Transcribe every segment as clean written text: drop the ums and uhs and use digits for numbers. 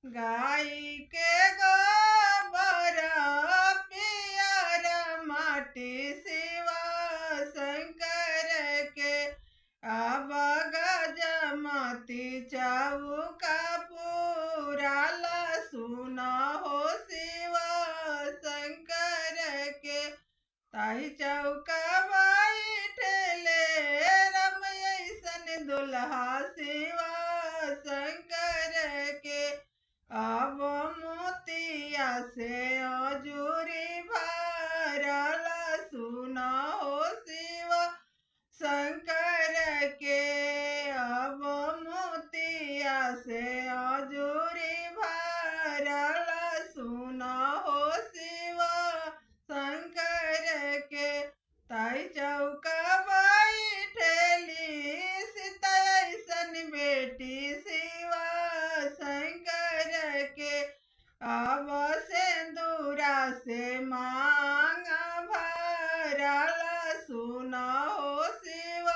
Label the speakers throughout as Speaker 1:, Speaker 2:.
Speaker 1: गाय के गोबर पियर माटी शिवा शंकर के अब गजमती चौका पूरा सुन हो शिवा शंकर के ताही चौका बैठले रम ऐसन दुल्हा शिवा शंकर के अब मोतिया से अजूरी भरल सुन हो शिव शंकर के अब मोतिया से अजूरी भरल सुन हो शिव शंकर के ताई चौका बैठली सीता ऐसन बेटी शिवा शंकर के अब सिंदूरा से मांग भरल सुन हो शिव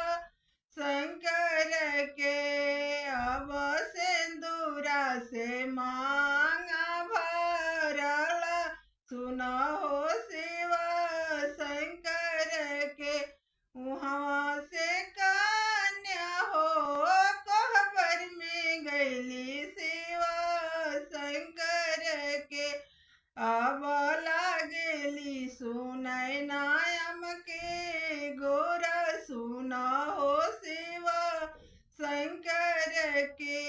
Speaker 1: शंकर के अब सिंदूरा से मांग भरल सुन हो शिव शंकर के वहाँ से कन्या हो कोहबर में गईली शिवा शंकर के अब लागेली सुनय नायम के गोर सुन हो शिव शंकर के